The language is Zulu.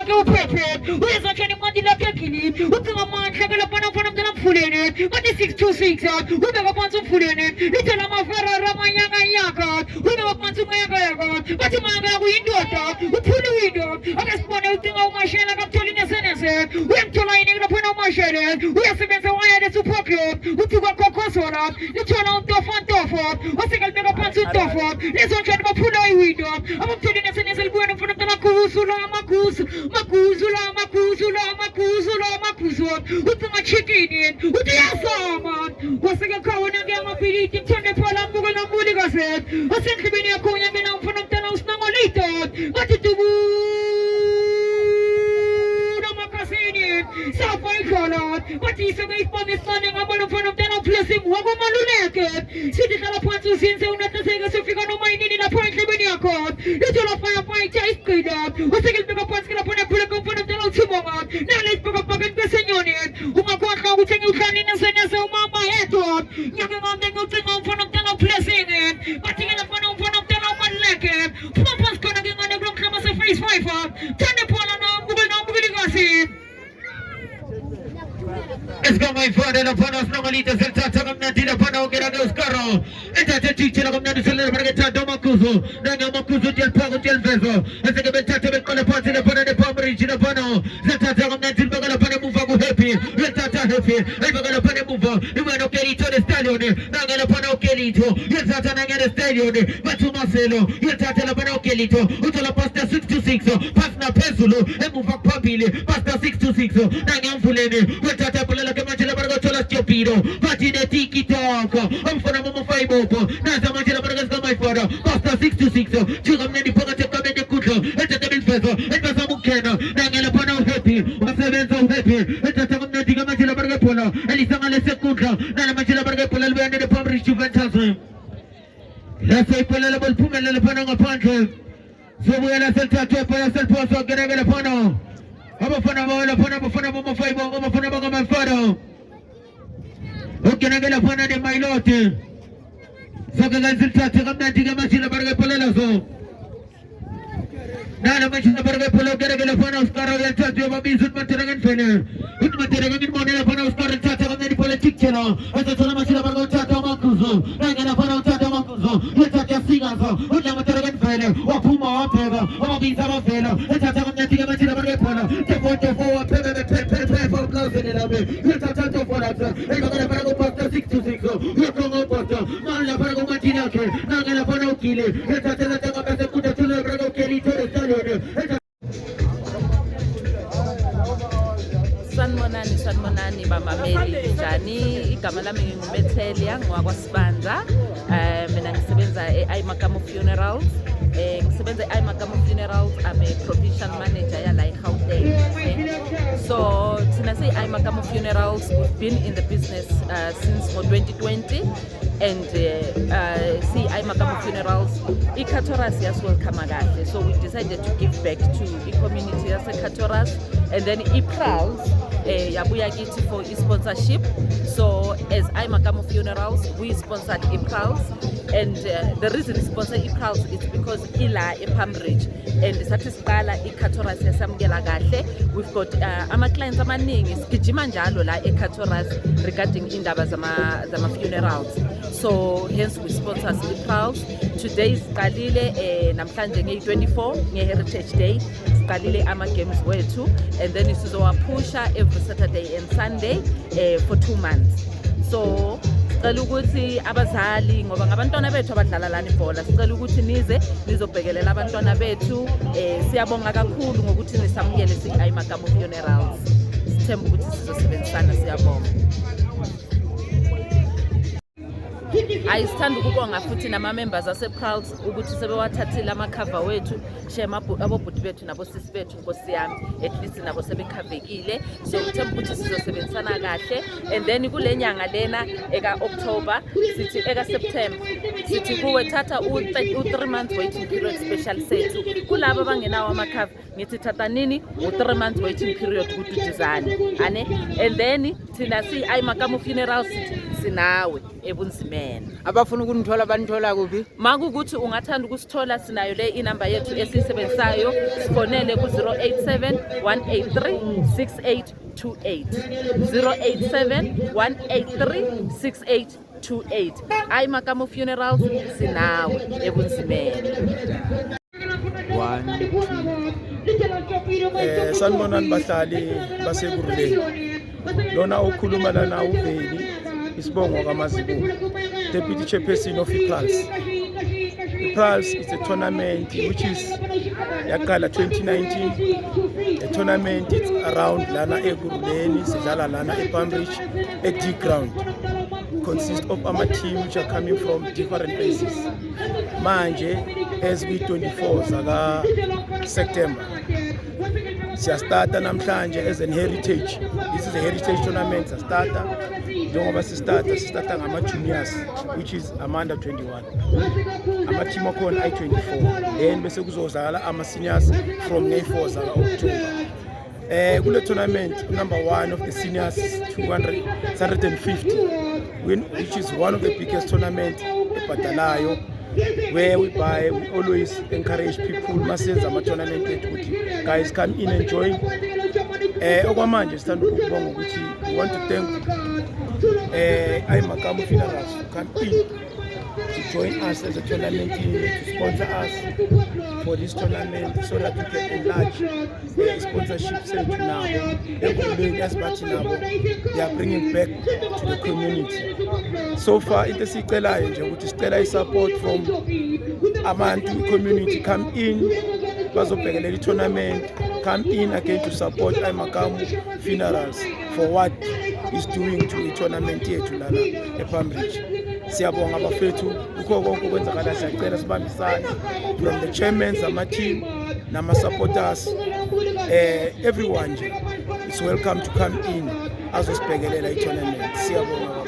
Uyezatshani mandila kekili ucinga amandla ke lapha nafana mntana mfuleni bathi 626 ubeka phansi umfuleni ithela amaferrari amanyakanyaka ubeka phansi umayakayaka bathi mayakaya kuyindoda uthule uyinto ake sibone ucinga umashela kakutholi nesenese uyamthola yini laphana umashele uyasebenza wayele supokyo uthi kwakhokhozola lithola untofantofo wasekalibeka phansi untofo lezonjani baphula iwinto abamtholi nesenese libuyena mfana mntana kuhusula amaguzu uthi ngachikini uthi yasoma waseke khawona ke amapiliti mthande phala mbuko nambuli kaset wasendlibeni yakho unyangena umfana mntana usinangolito ngathi dubu namakasini sapha ikhola bathi isebe isipanisane ngabona mfana mntana uplessing wakomaluleke sithi hlala phansi uzinze unatheseke sifika noma yinini lapho endlibeni yakho litho la firefight isiqida waseke libeka phansi ke lapho nephuleka mfana mntana uthibonga nale isibeka phakeni kwesenyoni ungakhohlwa ukuthi ngiuhlani nesenese umama yedwa nyake ngambe ngiucinga umfana mntana uplessing bathi ke lapha umfana mntana umaluleke phuma phansi khona ke ngane kulo mhlaba se-face 5 thande phala nambukeli Es como my father, la pana normalita, se trata con una tira para que era de Oscaro. Entonces, chichi, la comida se le para que trata Macuso. Nanga Macuso, el pago, el beso. Ese que me trata con la parte de pana de Pomri, la pano. Se trata con una tira para la pana mufa con happy. Le trata happy. El pago la pana mufa. Y bueno, querido de estadio. Nanga la pana querido. Y el trata nanga de estadio. Machu Marcelo. Y el trata la pana querido. Usa la pasta 626. Pasta pesulo. El mufa papile. Pasta 626. Nanga fulene. Y el trata por la que mancha la barga chola stiopiro. Pagine tiki talk. I'm for a mama five up. Nasa mancha la barga ska my father. Pasta 626. Chugam neni poga te kame de kucho. Eta te bil peso. Eta sa mukena. Nanga la pana happy. Wasa benzo happy. Eta te kame diga mancha la barga pola. Elisa ngale sekunda. Nana mancha la barga pola. Lwende de pomri juventus. La sei pola la bol pume la pana ngapanche. So voy a la celta que para hacer pozo que regala pana. I'm a fan of all, my five, I'm a fan of my father. Who can I get a fan of my lot? So can I sit at the Natica Machina Burger Polo? Nana mentioned the Burger Polo, get a fan of Scarrow and Church of a Bees with Materagan Fenner. With Materagan Money upon a Scarrow Chat of the politics, as a Tolamachina Burger Chat of Macuso, Nagan upon a Chat of Macuso, let's at your singers, with Materagan Fenner, or Puma or Peva, or Bees of a Fellow, let's at the Natica Machina Burger Polo, the photo for for close in it. Let's at the for us, and I'm going to go past 626, you're going to pasta, Mala Parago Matina, Nagana Pano Kili, let's at the Kuta to the Brago Kelly to the Salon. Sanmonani bamameli njani igama lami nginguMethelia ngwakwaSibandla mina ngisebenza eAimakamo Funerals ngisebenza eAimakamo Funerals. I'm a provincial manager yala eGauteng. So thina siAimakamo Funerals, we've been in the business since 2020 and siAimakamo Funerals iKatoras yaswelcome kahle, so we decided to give back to the community yaseKatoras, and then iPrals yabuya kithi for sponsorship. So as Aimakamo Funerals, we sponsored iPrals, and the reason we sponsor iPrals is because ila ePamridge and sathi siqala iKatoras yasamukela kahle. We've got ama clients amaningi sigijima njalo la eKatoras regarding indaba zama funerals, so hence we sponsor iPrals. Today siqalile namhlanje nge-24 nge-Heritage Day siqalile ama games wethu, and then sizowapusha every Saturday and Sunday for 2 months. So sicela ukuthi abazali ngoba ngabantwana bethu abadlala lana ibhola, sicela ukuthi nize nizobhekelela abantwana bethu. Siyabonga kakhulu ngokuthi nisamukele siAimakamo Funerals. Sithemba ukuthi sizosebenzisana, siyabonga. Ayisithanda ukubonga futhi nama-members asePrals ukuthi sebewathathile amakhava wethu, shame abobhuti bethu nabosisi bethu, nkosi yami, at least nabo sebekhavekile. So ngithemba ukuthi sizosebenzisana kahle, and then kule nyanga lena eka-October sithi eka-September sithi kuwe thatha u-3 months waiting period special sethu. Kulabo abangenawo amakhava ngithi thatha nini u-3 months waiting period kududuzane ane, and then thina siAimakamo Funerals sinawe ebunzimeni. Abafuna ukunithola banithola kuphi? Makukuthi ungathanda ukusithola sinayo le inamba yethu esiyisebenzisayo, sifonele ku 087 183 6828 087 183 6828. Ayimakamo Funerals sinawe ebunzimeni. Sanibonani bahlali basekuruleni. Lona okhuluma lana uVeli Isibongo kaMazibuko, Deputy Chairperson of iPulse. iPulse is a tournament which is yaqala 2019. A tournament it's around lana ekuruleni, sidlala lana ePalmbridge at D ground. Consists of our team which are coming from different places. Manje as we 24 zaka September. Siyastarta namhlanje as an heritage. This is a heritage tournament. Siyastarta njengoba sistarta ngama juniors which is under 21. Ama team akhona i24. Then bese kuzozala ama seniors from May4 zaka October. Kule tournament number 1 of the seniors 250, which is one of the biggest tournaments eBhatalayo, where we always encourage people masenza ama tournament ethu, guys come in and join. Okwamanje sithanda ukubonga ukuthi we want to thank Ayimakamo Funerals to come in to join us as a tournament team, to sponsor us for this tournament so that we can enlarge the sponsorship center now. They are bringing back to the community. So far, into sicelayo nje ukuthi sicela support from abantu community, come in bazobhekela the tournament, come in again to support Ayimakamo Funerals for what is doing to the tournament yethu lana ePalmbridge. Siyabonga bafethu ukho konke okwenzakala, siyacela sibambisane from the chairmen ama team nama supporters, everyone is welcome to come in azosibhekelela i tournament. Siyabonga.